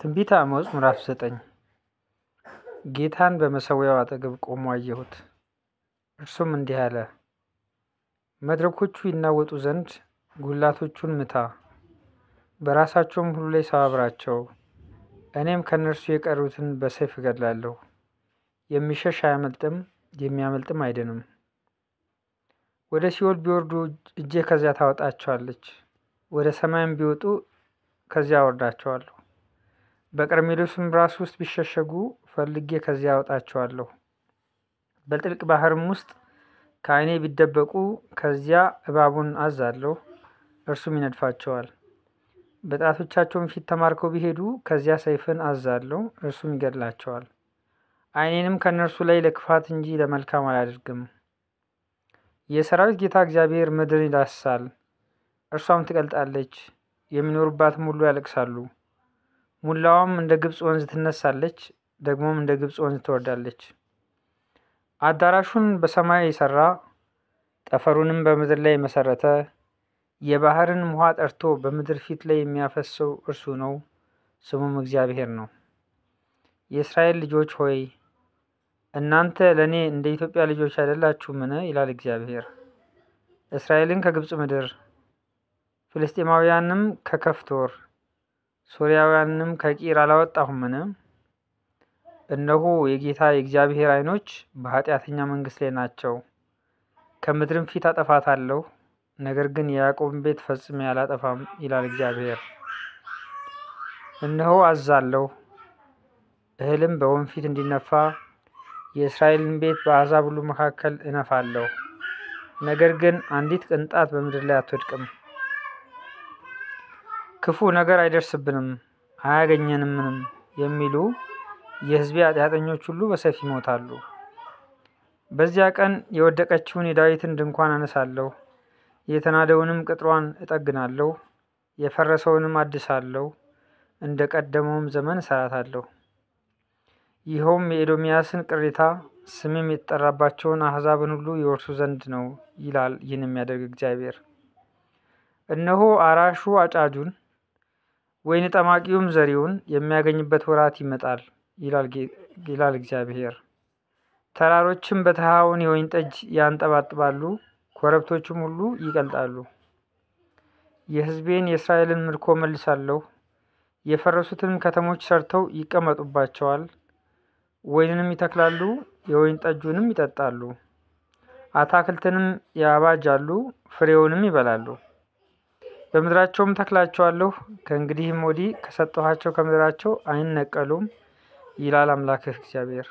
ትንቢተ አሞጽ ምዕራፍ 9 ጌታን በመሠዊያው አጠገብ ቆሞ አየሁት። እርሱም እንዲህ አለ፣ መድረኮቹ ይናወጡ ዘንድ ጉልላቶቹን ምታ፣ በራሳቸውም ሁሉ ላይ ሰባብራቸው። እኔም ከእነርሱ የቀሩትን በሰይፍ እገድላለሁ። የሚሸሽ አያመልጥም፣ የሚያመልጥም አይድንም። ወደ ሲኦል ቢወርዱ እጄ ከዚያ ታወጣቸዋለች፣ ወደ ሰማይም ቢወጡ ከዚያ አወርዳቸዋለሁ። በቀርሜሎስም ራስ ውስጥ ቢሸሸጉ ፈልጌ ከዚያ አወጣቸዋለሁ። በጥልቅ ባህርም ውስጥ ከዓይኔ ቢደበቁ ከዚያ እባቡን አዛለሁ፣ እርሱም ይነድፋቸዋል። በጠላቶቻቸውም ፊት ተማርከው ቢሄዱ ከዚያ ሰይፍን አዛለሁ፣ እርሱም ይገድላቸዋል። ዓይኔንም ከእነርሱ ላይ ለክፋት እንጂ ለመልካም አላደርግም። የሰራዊት ጌታ እግዚአብሔር ምድርን ይዳስሳል፣ እርሷም ትቀልጣለች፣ የሚኖሩባትም ሁሉ ያለቅሳሉ። ሙላዋም እንደ ግብፅ ወንዝ ትነሳለች፣ ደግሞም እንደ ግብፅ ወንዝ ትወርዳለች። አዳራሹን በሰማይ የሰራ ጠፈሩንም በምድር ላይ የመሰረተ የባህርን ውሃ ጠርቶ በምድር ፊት ላይ የሚያፈሰው እርሱ ነው፣ ስሙም እግዚአብሔር ነው። የእስራኤል ልጆች ሆይ እናንተ ለእኔ እንደ ኢትዮጵያ ልጆች አይደላችሁምን? ይላል እግዚአብሔር። እስራኤልን ከግብፅ ምድር፣ ፍልስጤማውያንም ከከፍቶር፣ ሶርያውያንም ከቂር አላወጣሁምን? እነሆ የጌታ የእግዚአብሔር ዓይኖች በኃጢአተኛ መንግስት ላይ ናቸው። ከምድርም ፊት አጠፋታለሁ፣ ነገር ግን የያዕቆብን ቤት ፈጽሜ አላጠፋም፣ ይላል እግዚአብሔር። እነሆ አዛለሁ፣ እህልም በወንፊት እንዲነፋ የእስራኤልን ቤት በአሕዛብ ሁሉ መካከል እነፋለሁ። ነገር ግን አንዲት ቅንጣት በምድር ላይ አትወድቅም። ክፉ ነገር አይደርስብንም አያገኘንምንም የሚሉ የሕዝቤ ኃጢአተኞች ሁሉ በሰይፍ ይሞታሉ። በዚያ ቀን የወደቀችውን የዳዊትን ድንኳን አነሳለሁ፣ የተናደውንም ቅጥሯን እጠግናለሁ፣ የፈረሰውንም አድሳለሁ፣ እንደ ቀደመውም ዘመን እሰራታለሁ። ይኸውም የኤዶምያስን ቅሬታ ስሜም የተጠራባቸውን አሕዛብን ሁሉ ይወርሱ ዘንድ ነው ይላል ይህን የሚያደርግ እግዚአብሔር። እነሆ አራሹ አጫጁን ወይን ጠማቂውም ዘሪውን የሚያገኝበት ወራት ይመጣል ይላል እግዚአብሔር። ተራሮችም በተሃውን የወይን ጠጅ ያንጠባጥባሉ፣ ኮረብቶችም ሁሉ ይቀልጣሉ። የሕዝቤን የእስራኤልን ምርኮ መልሳለሁ፣ የፈረሱትንም ከተሞች ሰርተው ይቀመጡባቸዋል። ወይንንም ይተክላሉ፣ የወይን ጠጁንም ይጠጣሉ፣ አታክልትንም ያባጃሉ፣ ፍሬውንም ይበላሉ። በምድራቸውም ተክላቸዋለሁ፣ ከእንግዲህም ወዲህ ከሰጠኋቸው ከምድራቸው አይነቀሉም፣ ይላል አምላክህ እግዚአብሔር።